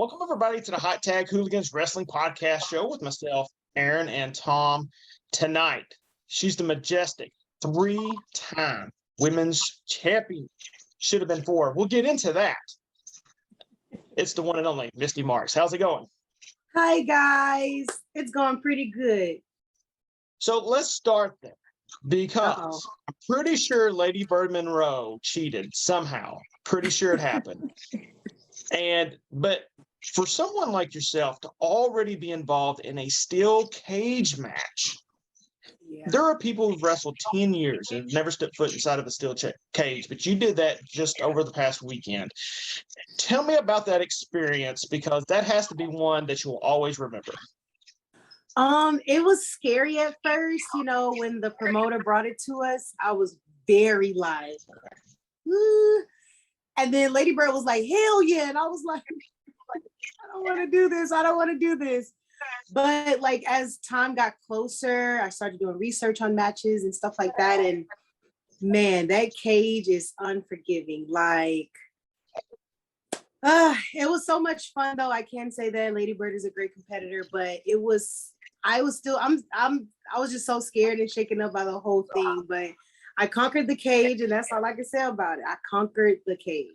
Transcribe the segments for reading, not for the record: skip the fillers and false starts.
Welcome, everybody, to the Hot Tag Hooligans Wrestling Podcast Show with myself, Aaron, and Tom. Tonight, she's the Majestic, three-time women's champion. Should have been four. We'll get into that. It's the one and only Mystii Marks. How's it going? Hi, guys. It's going pretty good. So let's start there because I'm pretty sure Lady Bird Monroe cheated somehow. Pretty sure it happened. But for someone like yourself to already be involved in a steel cage match, there are people who've wrestled 10 years and have never stepped foot inside of a steel cage, but you did that just over the past weekend. Tell me about that experience, because that has to be one that you'll always remember. It was scary at first, when the promoter brought it to us. I was very live. And then Lady Bird was like, hell yeah. And I was like, I don't want to do this. I don't want to do this. But as time got closer, I started doing research on matches and stuff like that. And man, that cage is unforgiving. It was so much fun though. I can say that Lady Bird is a great competitor, but I was just so scared and shaken up by the whole thing. But I conquered the cage, and that's all I can say about it. I conquered the cage.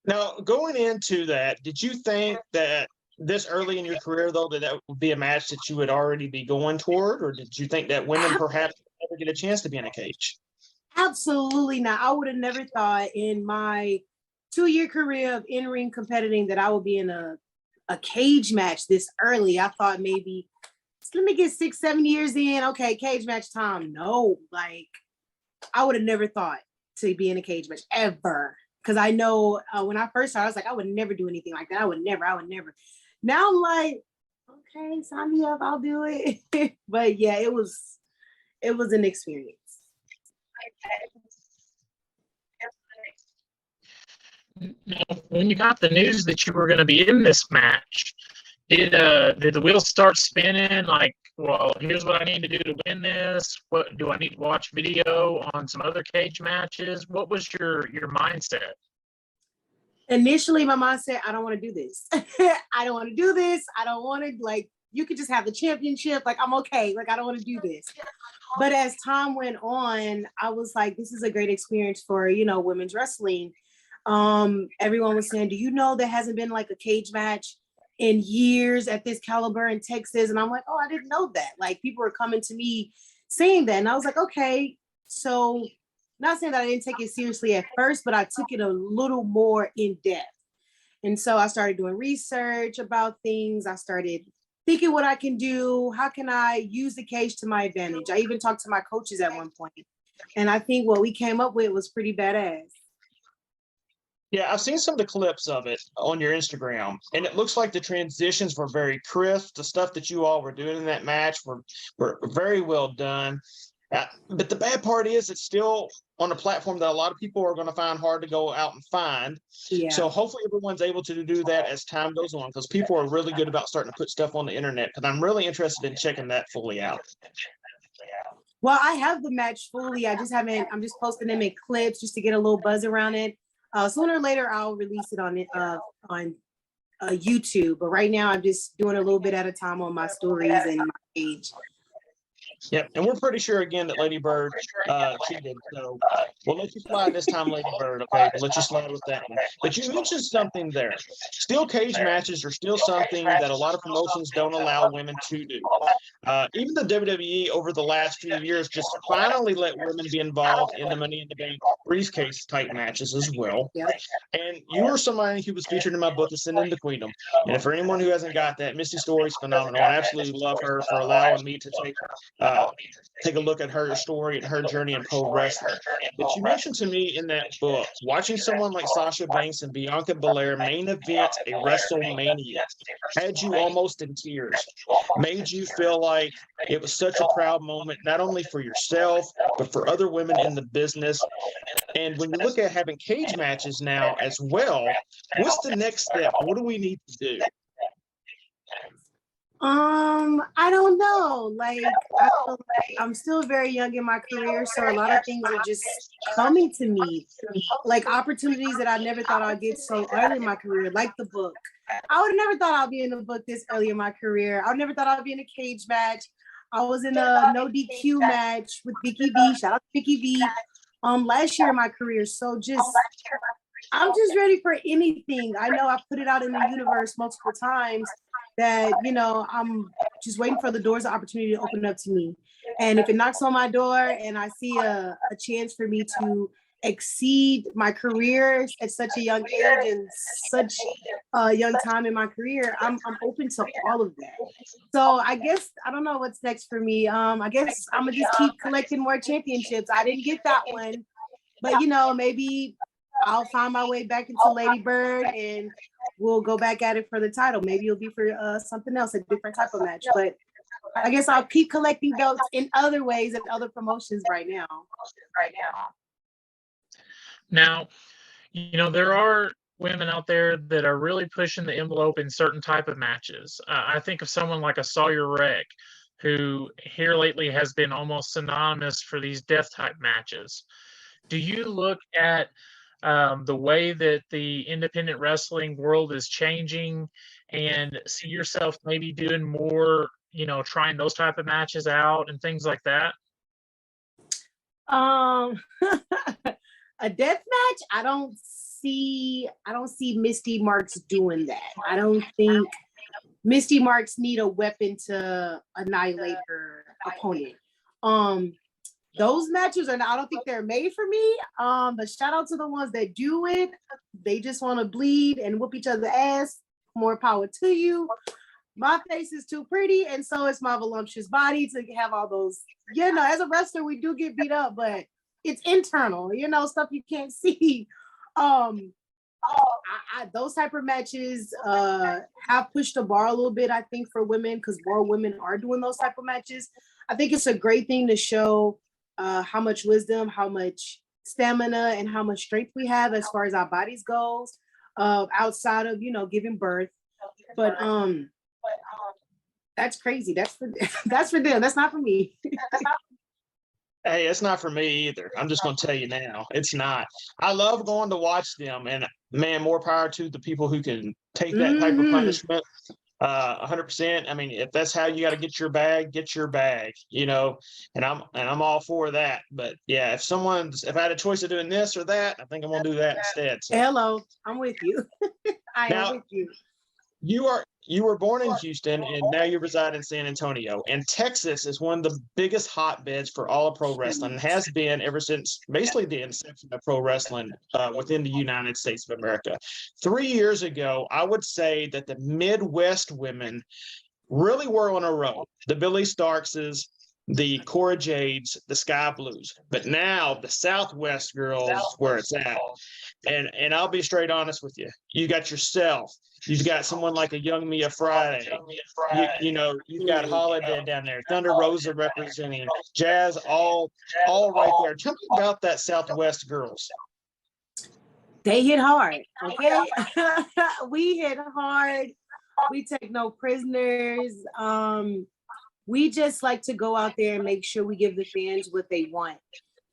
Now, going into that, did you think that this early in your career, though, that would be a match that you would already be going toward? Or did you think that women perhaps never get a chance to be in a cage? Absolutely not. I would have never thought in my 2-year career of in-ring competing that I would be in a cage match this early. I thought maybe, let me get 6-7 years in. Okay, cage match time. No, I would have never thought to be in a cage match ever. Because I know when I first started, I was like, I would never do anything like that. I would never. Now I'm like, okay, sign me up, I'll do it. But yeah, it was an experience. When you got the news that you were going to be in this match, did the wheels start spinning? Like, well, here's what I need to do to win this. What do I need to watch video on some other cage matches? What was your mindset? Initially, my mindset, I don't want to do this. I don't want to do this. I don't want to, you could just have the championship. I'm okay. I don't want to do this. But as time went on, I was like, this is a great experience for, women's wrestling. Everyone was saying, do you know there hasn't been a cage match in years at this caliber in Texas? And I'm like, oh, I didn't know that. People were coming to me saying that. And I was like, okay. So not saying that I didn't take it seriously at first, but I took it a little more in depth. And so I started doing research about things. I started thinking what I can do. How can I use the cage to my advantage? I even talked to my coaches at one point. And I think what we came up with was pretty badass. Yeah, I've seen some of the clips of it on your Instagram, and it looks like the transitions were very crisp. The stuff that you all were doing in that match were very well done. But the bad part is it's still on a platform that a lot of people are going to find hard to go out and find. Yeah. So hopefully everyone's able to do that as time goes on, because people are really good about starting to put stuff on the internet, because I'm really interested in checking that fully out. Well, I have the match fully. I'm just posting them in clips just to get a little buzz around it. Sooner or later, I'll release it on YouTube. But right now, I'm just doing a little bit at a time on my stories and my page. Yep, and we're pretty sure again that Lady Bird cheated. So we'll let you slide this time, Lady Bird. Okay, we'll let you slide with that one. But you mentioned something there. Steel cage matches are still something that a lot of promotions don't allow women to do. Even the WWE over the last few years just finally let women be involved in the Money in the Bank briefcase type matches as well. And you were somebody who was featured in my book, Ascending to Queendom. And for anyone who hasn't got that, Mystii Story's phenomenal. I absolutely love her for allowing me to take a look at her story and her journey in pro wrestling. But you mentioned to me in that book, watching someone like Sasha Banks and Bianca Belair main event a WrestleMania had you almost in tears, made you feel like it was such a proud moment, not only for yourself, but for other women in the business. And when you look at having cage matches now as well, what's the next step? What do we need to do? I don't know. Like, I feel like I'm still very young in my career, so a lot of things are just coming to me. Like opportunities that I never thought I'd get so early in my career, like the book. I would have never thought I'd be in a book this early in my career. I would never thought I'd be in a cage match. I was in a no DQ match with Vicky V. Shout out to Vicky V. Last year in my career. So I'm just ready for anything. I know I've put it out in the universe multiple times that, I'm just waiting for the doors of opportunity to open up to me. And if it knocks on my door and I see a chance for me to exceed my career at such a young age and such a young time in my career, I'm open to all of that. So I guess I don't know what's next for me. I guess I'm gonna just keep collecting more championships. I didn't get that one, but maybe I'll find my way back into Lady Bird and we'll go back at it for the title. Maybe it'll be for something else, a different type of match. But I guess I'll keep collecting belts in other ways and other promotions right now. Now, there are women out there that are really pushing the envelope in certain type of matches. I think of someone like a Sawyer Wreck, who here lately has been almost synonymous for these death type matches. Do you look at the way that the independent wrestling world is changing and see yourself maybe doing more, trying those type of matches out and things like that? A death match, I don't see Mystii Marks doing that. I don't think Mystii Marks need a weapon to annihilate her opponent. Those matches I don't think they're made for me. But shout out to the ones that do it. They just want to bleed and whoop each other's ass. More power to you. My face is too pretty, and so is my voluptuous body to have all those. As a wrestler, we do get beat up, but it's internal, stuff you can't see. Those type of matches have pushed the bar a little bit, I think, for women, because more women are doing those type of matches. I think it's a great thing to show how much wisdom, how much stamina, and how much strength we have as far as our bodies goes, outside of giving birth. But that's crazy. That's for them. That's not for me. Hey, it's not for me either. I'm just going to tell you now, it's not. I love going to watch them, and man, more power to the people who can take that type of punishment. 100%. I mean, if that's how you got to get your bag, and I'm all for that. But yeah, if I had a choice of doing this or that, I think I'm gonna do that instead. So. Hello, I'm with you. I am with you. You were born in Houston and now you reside in San Antonio. And Texas is one of the biggest hotbeds for all of pro wrestling and has been ever since basically the inception of pro wrestling within the United States of America. 3 years ago, I would say that the Midwest women really were on a roll. The Billy Starkses, the Cora Jades, the Sky Blues. But now the Southwest girls is where it's at. And I'll be straight honest with you. You got yourself. You've got someone like a young Mia Friday. You've got Holiday down there. Thunder Rosa representing. Jazz all right there. Tell me about that Southwest girls. They hit hard, okay? We hit hard. We take no prisoners. We just like to go out there and make sure we give the fans what they want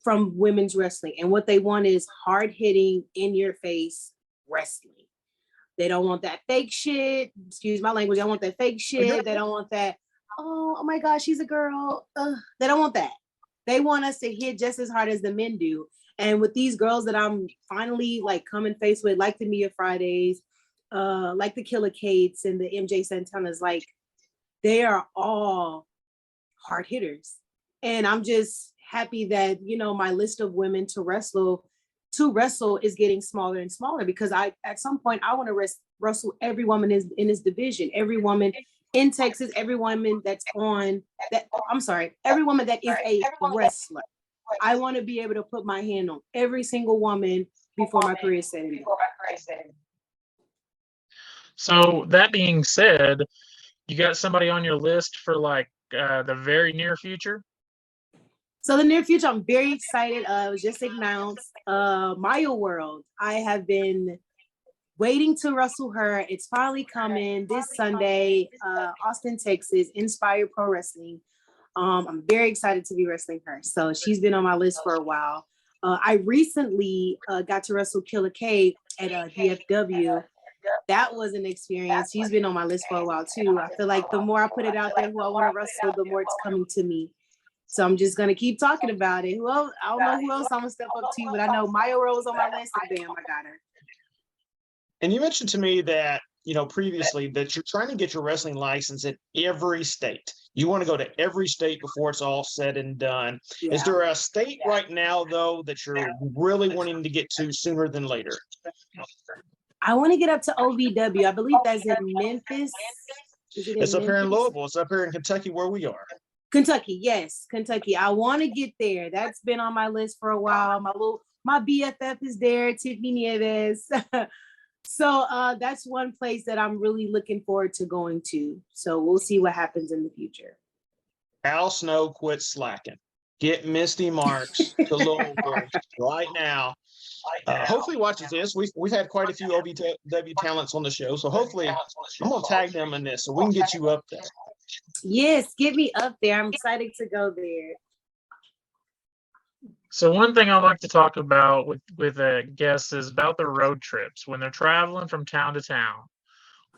from women's wrestling. And what they want is hard-hitting, in-your-face wrestling. They don't want that fake shit. Excuse my language. They don't want that fake shit. They don't want that, oh my gosh, she's a girl. They don't want that. They want us to hit just as hard as the men do. And with these girls that I'm finally coming face with, like the Mia Fridays, like the Killer Kates and the MJ Santanas, they are all hard hitters. And I'm just happy that, my list of women to wrestle is getting smaller and smaller, because at some point I want to wrestle every woman in this division, every woman in Texas, every woman every woman that is a wrestler. I want to be able to put my hand on every single woman before my career is set. So that being said, you got somebody on your list for the very near future? So the near future, I'm very excited. It was just announced. Maya World. I have been waiting to wrestle her. It's finally coming this Sunday, Austin, Texas, Inspire Pro Wrestling. I'm very excited to be wrestling her. So she's been on my list for a while. I recently got to wrestle Killer K at DFW. That was an experience. She's been on my list for a while too. I feel like the more I put it out there who I want to wrestle, the more it's coming to me. So I'm just gonna keep talking about it. Who else? I don't know who else I'm gonna step up to, but I know Maya Rose on my list, and bam, I got her. And you mentioned to me that, previously that you're trying to get your wrestling license in every state. You want to go to every state before it's all said and done. Yeah. Is there a state right now, though, that you're really wanting to get to sooner than later? I want to get up to OVW. I believe that's in Memphis. It's up here in Louisville. It's up here in Kentucky where we are. Kentucky, yes, Kentucky. I want to get there. That's been on my list for a while. My BFF is there, Tiffany Nieves. So that's one place that I'm really looking forward to going to. So we'll see what happens in the future. Al Snow quit slacking. Get Mystii Marks to Louisville right now. Hopefully watches this. We've had quite a few OVW talents on the show, so hopefully I'm gonna tag them in this so we can get you up there. Yes, get me up there. I'm excited to go there. So one thing I like to talk about with guests is about the road trips when they're traveling from town to town.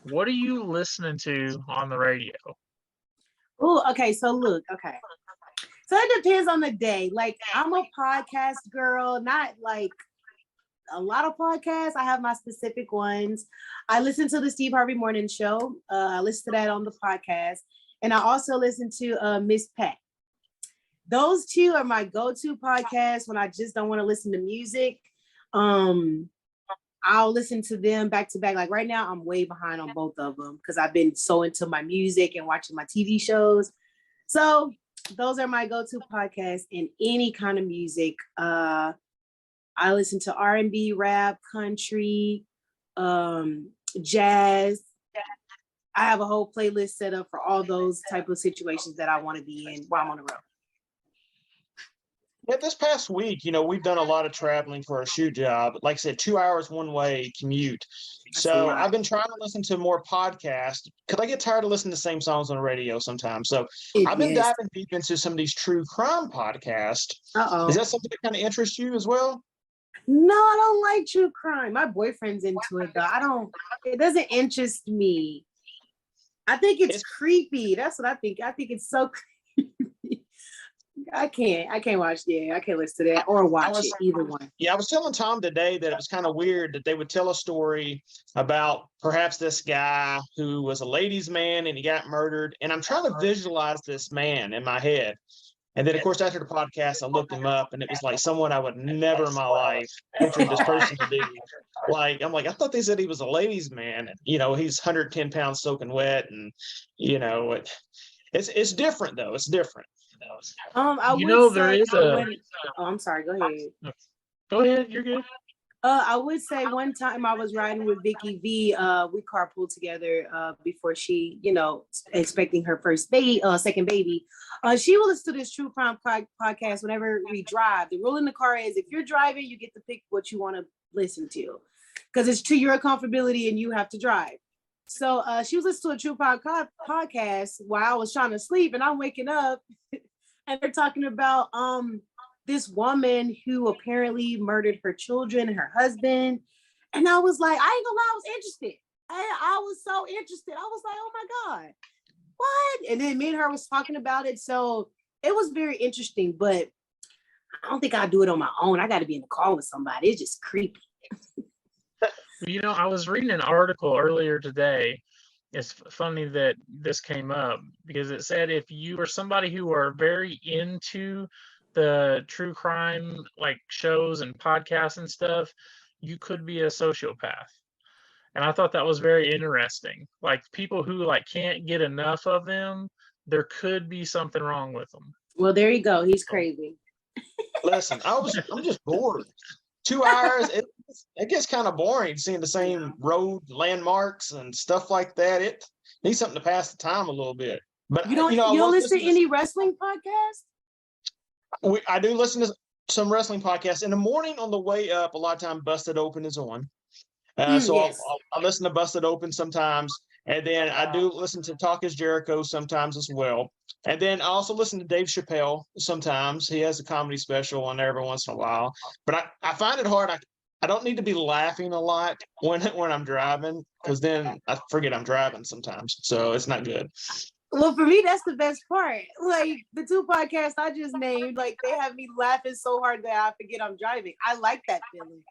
What are you listening to on the radio? Oh, okay. So look, okay. So it depends on the day. Like I'm a podcast girl, not like a lot of podcasts. I have my specific ones. I listen to the Steve Harvey Morning Show. I listen to that on the podcast. And I also listen to Miss Pat. Those two are my go-to podcasts when I just don't want to listen to music. I'll listen to them back to back. Like right now, I'm way behind on both of them because I've been so into my music and watching my TV shows. So those are my go-to podcasts in any kind of music. I listen to R&B, rap, country, jazz. I have a whole playlist set up for all those type of situations that I want to be in while I'm on the road. Yeah, this past week, we've done a lot of traveling for a shoot job. Like I said, 2 hours one way commute. So I've been trying to listen to more podcasts because I get tired of listening to the same songs on the radio sometimes. So I've been diving deep into some of these true crime podcasts. Is that something that kind of interests you as well? No, I don't like true crime. My boyfriend's into it though. It doesn't interest me. I think it's creepy. That's what I think. I think it's so creepy. I can't watch. Yeah, I can't listen to that or watch it. Either one. Yeah, I was telling Tom today that it was kind of weird that they would tell a story about perhaps this guy who was a ladies' man and he got murdered. And I'm trying to visualize this man in my head. And then, of course, after the podcast, I looked him up, and it was like someone I would never in my life picture this person to be. Like, I'm like, I thought they said he was a ladies' man. And, he's 110 pounds soaking wet, and it's different though. It's different. I'm sorry. Go ahead. Go ahead. You're good. I would say one time I was riding with Vicky V. We carpooled together before she, expecting her second baby. She will listen to this true crime podcast whenever we drive. The rule in the car is if you're driving, you get to pick what you want to listen to because it's to your comfortability and you have to drive. So she was listening to a true crime podcast while I was trying to sleep, and I'm waking up and they're talking about this woman who apparently murdered her children and her husband. And I was like, I ain't gonna lie, I was interested. I was so interested. I was like, oh my God, what? And then me and her was talking about it. So it was very interesting, but I don't think I'll do it on my own. I got to be in the car with somebody. It's just creepy. I was reading an article earlier today. It's funny that this came up because it said if you are somebody who are very into the true crime like shows and podcasts and stuff, you could be a sociopath. And I thought that was very interesting. Like people who can't get enough of them, there could be something wrong with them. Well, there you go. He's crazy. Listen, I'm just bored. 2 hours, it gets kind of boring seeing the same road landmarks and stuff like that. It needs something to pass the time a little bit. But you don't listen to any wrestling podcasts? I do listen to some wrestling podcasts in the morning on the way up. A lot of time, Busted Open is on. So Yes. I'll listen to Busted Open sometimes. And then I do listen to Talk is Jericho sometimes as well. And then I also listen to Dave Chappelle sometimes. He has a comedy special on there every once in a while. But I find it hard. I don't need to be laughing a lot when I'm driving, because then I forget I'm driving sometimes. So it's not good. Well, for me, that's the best part. Like the two podcasts I just named, like they have me laughing so hard that I forget I'm driving. I like that feeling.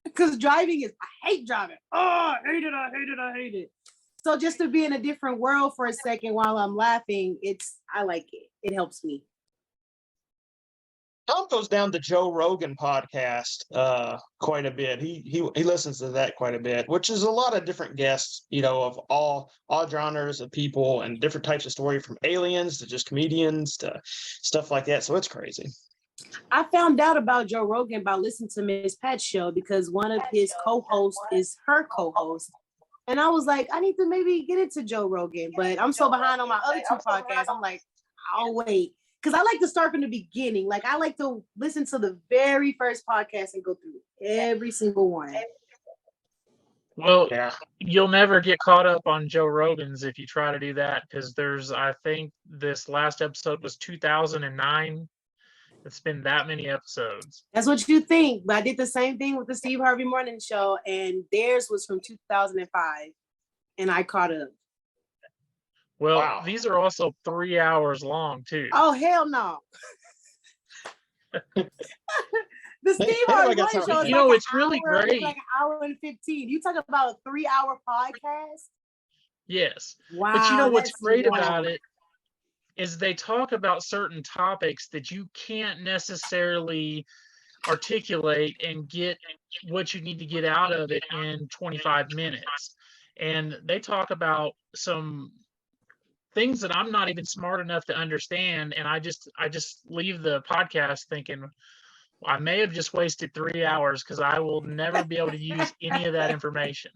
Because driving I hate driving. Oh, I hate it. So just to be in a different world for a second while I'm laughing, I like it. It helps me. Tom goes down the Joe Rogan podcast quite a bit. He listens to that quite a bit, which is a lot of different guests, of all genres of people and different types of story, from aliens to just comedians to stuff like that. So it's crazy. I found out about Joe Rogan by listening to Miss Pat's show, because one of his co-hosts is her co-host. And I was like, I need to maybe get into Joe Rogan, but I'm so behind on my other two podcasts. I'm like, I'll wait. Because I like to start from the beginning. Like I like to listen to the very first podcast and go through every single one. Well, Yeah. you'll never get caught up on Joe Rogan's if you try to do that, because I think this last episode was 2009. It's been that many episodes. That's what you think. But I did the same thing with the Steve Harvey Morning Show, and theirs was from 2005, and I caught up. Well, Wow. These are also 3 hours long too. Oh, hell no. The Steve Harvey Morning Show is like it's really great. Like an hour and 15. You talk about a 3-hour podcast? Yes. Wow. But you know what's great about it is they talk about certain topics that you can't necessarily articulate and get what you need to get out of it in 25 minutes. And they talk about some things that I'm not even smart enough to understand. And I just leave the podcast thinking, I may have just wasted 3 hours, because I will never be able to use any of that information.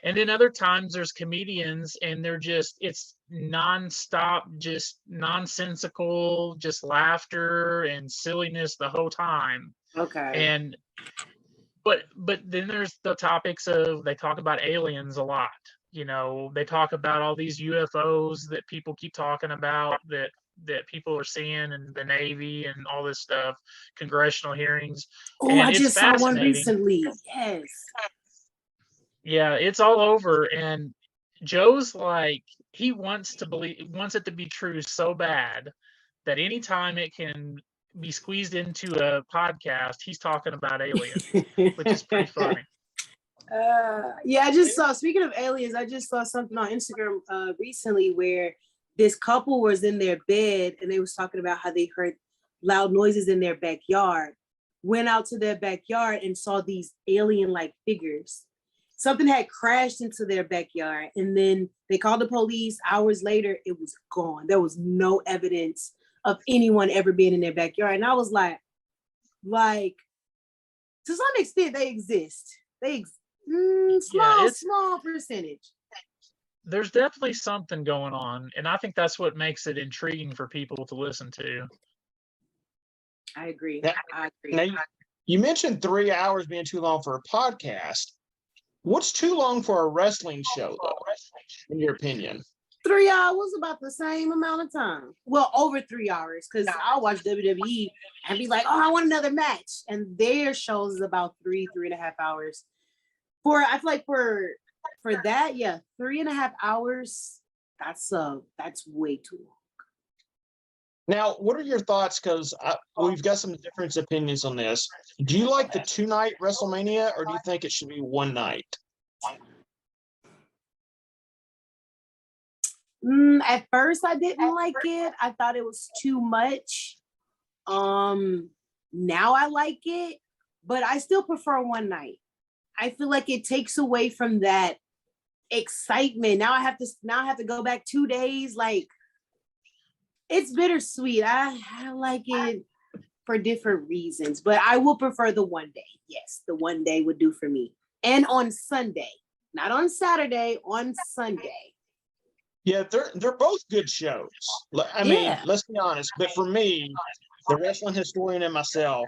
And then other times there's comedians and it's nonstop, just nonsensical, just laughter and silliness the whole time. Okay. But then there's the topics they talk about aliens a lot. They talk about all these UFOs that people keep talking about, that people are seeing in the Navy and all this stuff, congressional hearings. Oh, I just saw one recently. Yes. Yeah, it's all over. And Joe's like, he wants it to be true so bad that anytime it can be squeezed into a podcast, he's talking about aliens, which is pretty funny. Yeah, speaking of aliens, I just saw something on Instagram recently where this couple was in their bed and they was talking about how they heard loud noises in their backyard, went out to their backyard and saw these alien-like figures. Something had crashed into their backyard, and then they called the police. Hours later, it was gone. There was no evidence of anyone ever being in their backyard. And I was like, to some extent, they exist. Small percentage. There's definitely something going on, and I think that's what makes it intriguing for people to listen to. I agree. Now, you mentioned 3 hours being too long for a podcast. What's too long for a wrestling show, though, in your opinion? 3 hours, about the same amount of time. Well, over 3 hours, because I'll watch WWE and be like, oh, I want another match. And their shows is about 3.5 hours. I feel like for that, yeah, 3.5 hours, that's way too long. Now, what are your thoughts? Because we've got some different opinions on this. Do you like the 2-night WrestleMania, or do you think it should be 1 night? At first, I didn't like it. I thought it was too much. Now I like it, but I still prefer 1 night. I feel like it takes away from that excitement. Now I have to go back 2 days. Like, it's bittersweet. I like it for different reasons, but I will prefer the 1 day. Yes, the 1 day would do for me. And on Sunday, not on Saturday, on Sunday. Yeah, they're both good shows. I mean, let's be honest. But for me, the wrestling historian and myself,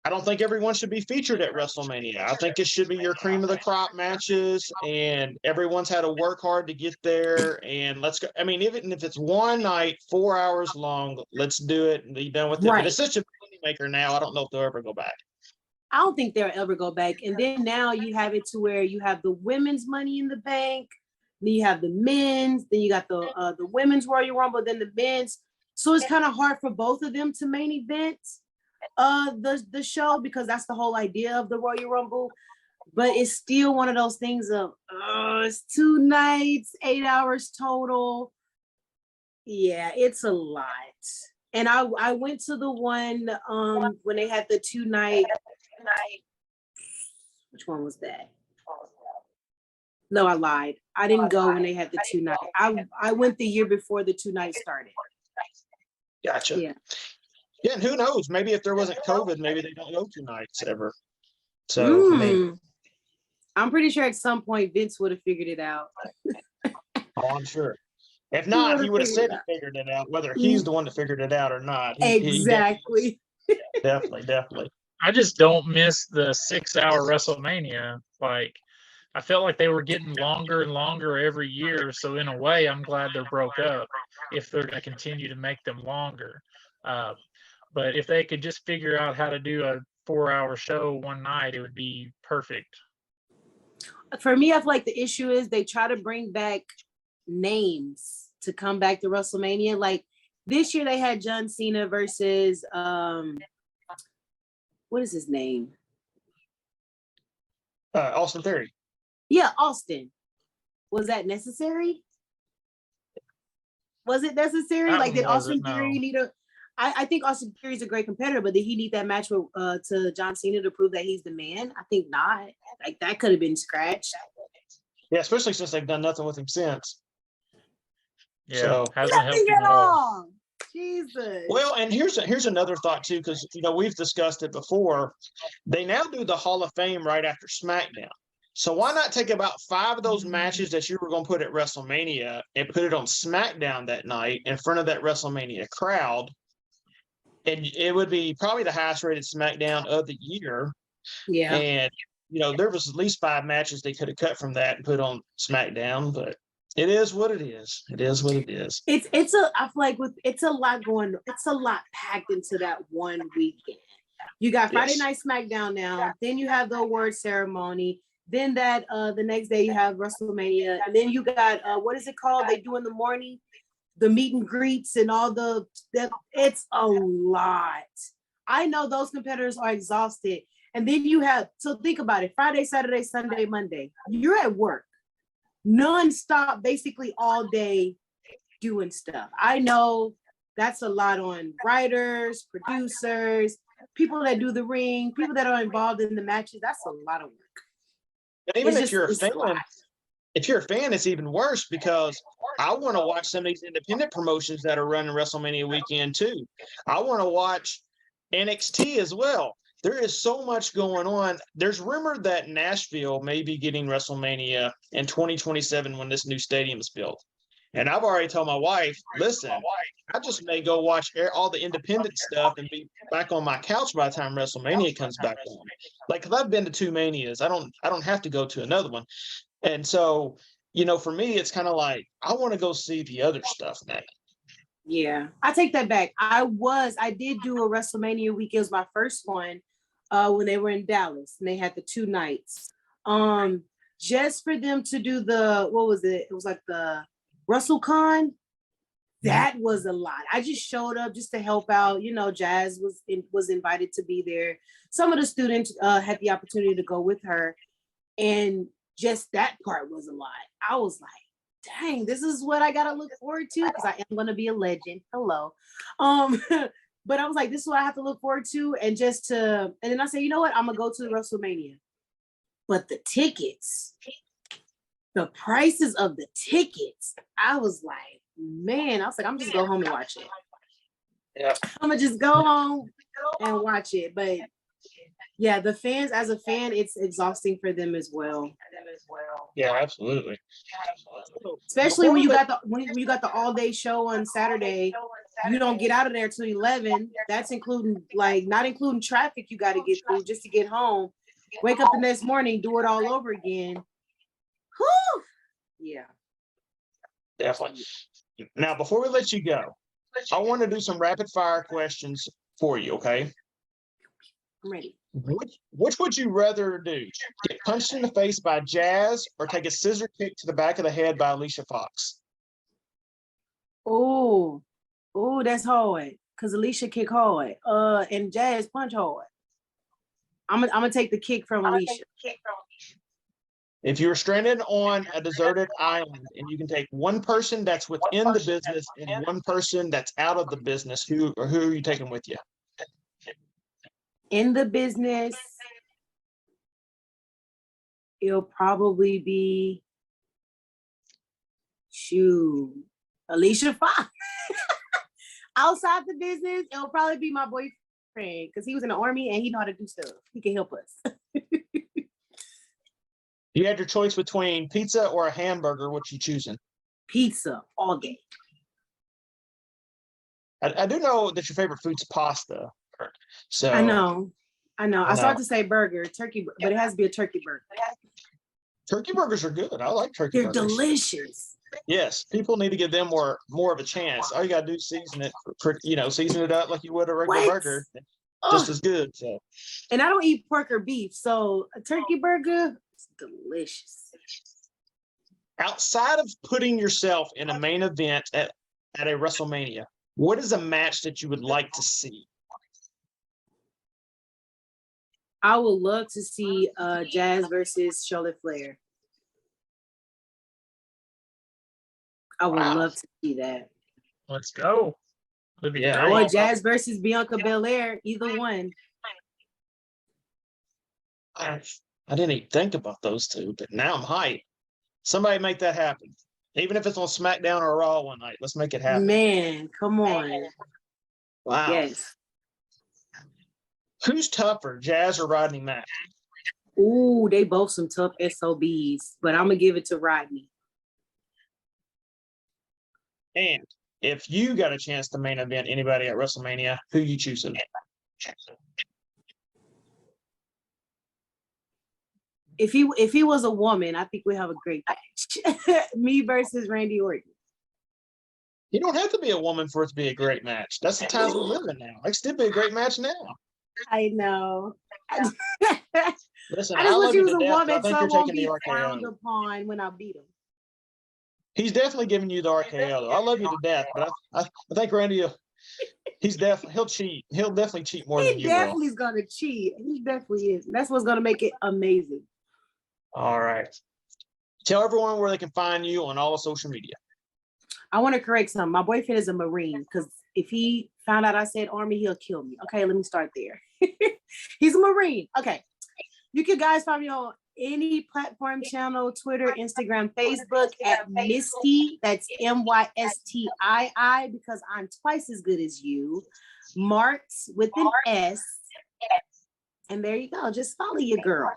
I don't think everyone should be featured at WrestleMania. I think it should be your cream of the crop matches, and everyone's had to work hard to get there. And let's go. I mean, even if it's one night, 4 hours long, let's do it and be done with it. Right. But it's such a money maker now. I don't know if they'll ever go back. I don't think they'll ever go back. And then now you have it to where you have the women's Money in the Bank, then you have the men's, then you got the women's Royal Rumble, then the men's. So it's kind of hard for both of them to main event the show, because that's the whole idea of the Royal Rumble. But it's still one of those things of it's 2 nights, 8 hours total. Yeah, it's a lot. And I went to the one when they had the 2 night. Which one was that? No, I lied. I didn't go when they had the 2 night. I went the year before the 2 nights started. Gotcha. Yeah. Yeah, and who knows? Maybe if there wasn't COVID, maybe they don't go 2 nights ever. So maybe. I'm pretty sure at some point Vince would have figured it out. Oh, I'm sure. If not, he would have said he figured it out, whether he's the one that figured it out or not. Exactly. Definitely. I just don't miss the 6-hour WrestleMania. Like, I felt like they were getting longer and longer every year. So in a way, I'm glad they're broke up if they're going to continue to make them longer. But if they could just figure out how to do a 4-hour show one night, it would be perfect. For me, I feel like the issue is they try to bring back names to come back to WrestleMania. Like this year they had John Cena versus what is his name? Austin Theory. Yeah, Austin. Was that necessary? Was it necessary? Like, did Austin Theory need a? I think Austin Theory is a great competitor, but did he need that match with to John Cena to prove that he's the man? I think not. Like that could have been scratched. Yeah, especially since they've done nothing with him since. Yeah, so, hasn't helped him at all. Jesus. Well, and here's another thought too, because we've discussed it before. They now do the Hall of Fame right after SmackDown. So why not take about 5 of those matches that you were going to put at WrestleMania and put it on SmackDown that night in front of that WrestleMania crowd? And it would be probably the highest rated SmackDown of the year. Yeah. And, there was at least 5 matches they could have cut from that and put on SmackDown, but it is what it is. It is what it is. I feel like it's a lot packed into that one weekend. You got Friday Night SmackDown now, then you have the award ceremony, then that the next day you have WrestleMania, and then you got what is it called? They do in the morning, the meet and greets and all it's a lot. I know those competitors are exhausted. And then you have, so think about it, Friday, Saturday, Sunday, Monday, you're at work non-stop basically all day doing stuff. I know that's a lot on writers, producers, people that do the ring, people that are involved in the matches. That's a lot of work. And even if you're a fan, it's even worse, because I want to watch some of these independent promotions that are running WrestleMania weekend too. I want to watch NXT as well. There is so much going on. There's rumor that Nashville may be getting WrestleMania in 2027 when this new stadium is built. And I've already told my wife, listen, I just may go watch all the independent stuff and be back on my couch by the time WrestleMania comes back on. Like, if I've been to 2 Manias, I don't have to go to another one. And so, for me, it's kind of like, I want to go see the other stuff now. Yeah, I take that back. I did do a WrestleMania week. It was my first one when they were in Dallas and they had the 2 nights. Just for them to do what was it? It was like the WrestleCon. That was a lot. I just showed up just to help out. Jazz was invited to be there. Some of the students had the opportunity to go with her, and just that part was a lot. I was like, dang, this is what I gotta look forward to, because I am gonna be a legend. Hello. But I was like, this is what I have to look forward to. And then I said, you know what? I'm gonna go to the WrestleMania. But the tickets, the prices of the tickets, I was like, man, I'm just go home and watch it. Yeah. I'm gonna just go home and watch it. But yeah, the fans, as a fan, it's exhausting for them as well. Yeah, absolutely. Especially when you got the all-day show on Saturday, you don't get out of there till 11. That's including not including traffic you got to get through just to get home. Wake up the next morning, do it all over again. Whew. Yeah. Definitely. Now, before we let you go, I want to do some rapid fire questions for you, okay? I'm ready. Which would you rather do? Get punched in the face by Jazz or take a scissor kick to the back of the head by Alicia Fox? Oh, that's hard. Cause Alicia kick hard. And Jazz punch hard. I'm gonna take the kick from Alicia. If you're stranded on a deserted island and you can take one person that's within the business and one person that's out of the business, who are you taking with you? In the business, it'll probably be Alicia Fox. Outside the business, it'll probably be my boyfriend because he was in the army and he know how to do stuff. He can help us. You had your choice between pizza or a hamburger. What you choosing? Pizza all day. I do know that your favorite food's pasta. So I know. I started to say burger, turkey, but it has to be a turkey burger. Turkey burgers are good. I like turkey burgers. They're delicious. Yes, people need to give them more of a chance. All you gotta do is season it, season it up like you would a regular burger, just as good. So, and I don't eat pork or beef, so a turkey burger is delicious. Outside of putting yourself in a main event at a WrestleMania, what is a match that you would like to see? I would love to see Jazz versus Charlotte Flair. I would love to see that. Let's go. Yeah. Or Jazz versus Bianca Belair, either one. I didn't even think about those two, but now I'm hyped. Somebody make that happen. Even if it's on SmackDown or Raw one night, let's make it happen. Man, come on. Wow. Yes. Who's tougher, Jazz or Rodney Mack? Ooh, they both some tough SOBs, but I'm going to give it to Rodney. And if you got a chance to main event anybody at WrestleMania, who you choosing? If he was a woman, I think we have a great match. Me versus Randy Orton. You don't have to be a woman for it to be a great match. That's the times we live in now. It still be a great match now. I know. Listen, I just wish he was a woman, so I won't be frowned upon when I beat him. He's definitely giving you the RKO. Though. I love you to death, but I think Randy, he'll cheat. He'll definitely cheat more than you will. He definitely is gonna cheat. He definitely is. That's what's gonna make it amazing. All right. Tell everyone where they can find you on all of social media. I want to correct something. My boyfriend is a Marine because if he found out I said Army, he'll kill me. Okay, let me start there. He's a Marine. Okay. You can guys find me on any platform channel, Twitter, Instagram, Facebook at Mystii. That's MYSTII because I'm twice as good as you. Marks with an S. And there you go. Just follow your girl.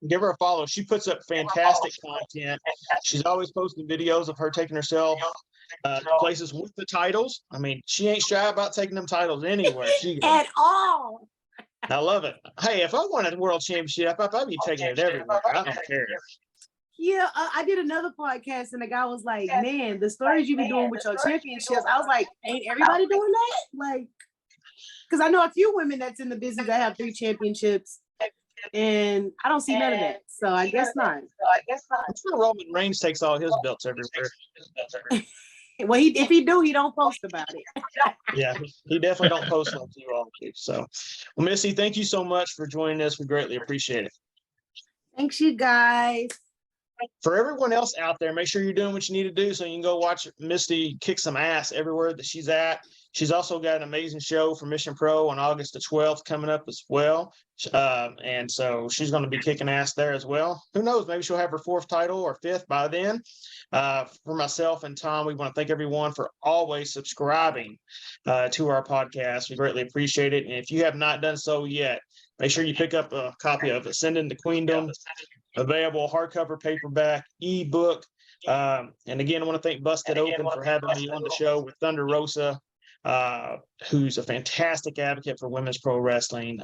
Give her a follow. She puts up fantastic content. She's always posting videos of her taking herself to places with the titles. I mean, she ain't shy about taking them titles anywhere. At all. I love it. Hey, if I won a world championship, I'd be taking it everywhere. I don't care. Yeah, I did another podcast and the guy was like, man, the stories you be doing with your championships. I was like, ain't everybody doing that? Like, because I know a few women that's in the business that have 3 championships. And I don't see none of that. So I guess not. I'm sure Roman Reigns takes all his belts everywhere. Well, if he do, he don't post about it. Yeah, he definitely don't post like you all do. So, well, Mystii, thank you so much for joining us. We greatly appreciate it. Thanks, you guys. For everyone else out there, make sure you're doing what you need to do so you can go watch Mystii kick some ass everywhere that she's at. She's also got an amazing show for Mission Pro on August the 12th coming up as well. And so she's going to be kicking ass there as well. Who knows? Maybe she'll have her 4th title or 5th by then. For myself and Tom, we want to thank everyone for always subscribing to our podcast. We greatly appreciate it. And if you have not done so yet, make sure you pick up a copy of Ascending to Queendom, available hardcover, paperback, ebook. And again, I want to thank Busted Open for having me on the show with Thunder Rosa, who's a fantastic advocate for women's pro wrestling.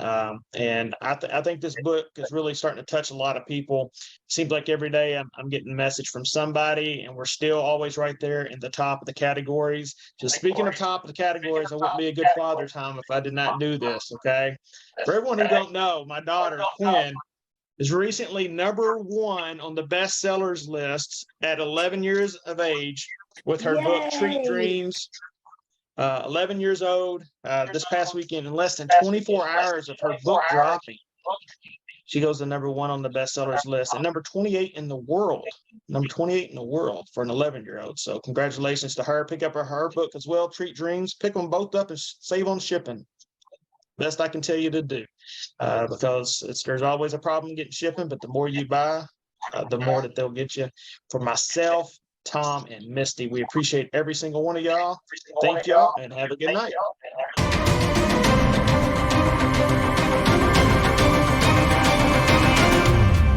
And I think this book is really starting to touch a lot of people. Seems like every day I'm getting a message from somebody, and we're still always right there in the top of the categories. Just speaking of top of the categories, I wouldn't be a good father, Tom, if I did not do this. Okay. For everyone who don't know, my daughter, Quinn, is recently #1 on the bestsellers list at 11 years of age with her book Treat Yay. Dreams. 11 years old this past weekend, in less than 24 hours of her book dropping, she goes to #1 on the bestsellers list and number 28 in the world. Number 28 in the world for an 11-year-old. So congratulations to her. Pick up her book as well, Treat Dreams. Pick them both up and save on shipping. Best I can tell you to do, because there's always a problem getting shipping, but the more you buy, the more that they'll get you. For myself, Tom, and Misty, we appreciate every single one of y'all. Thank y'all, and have a good night.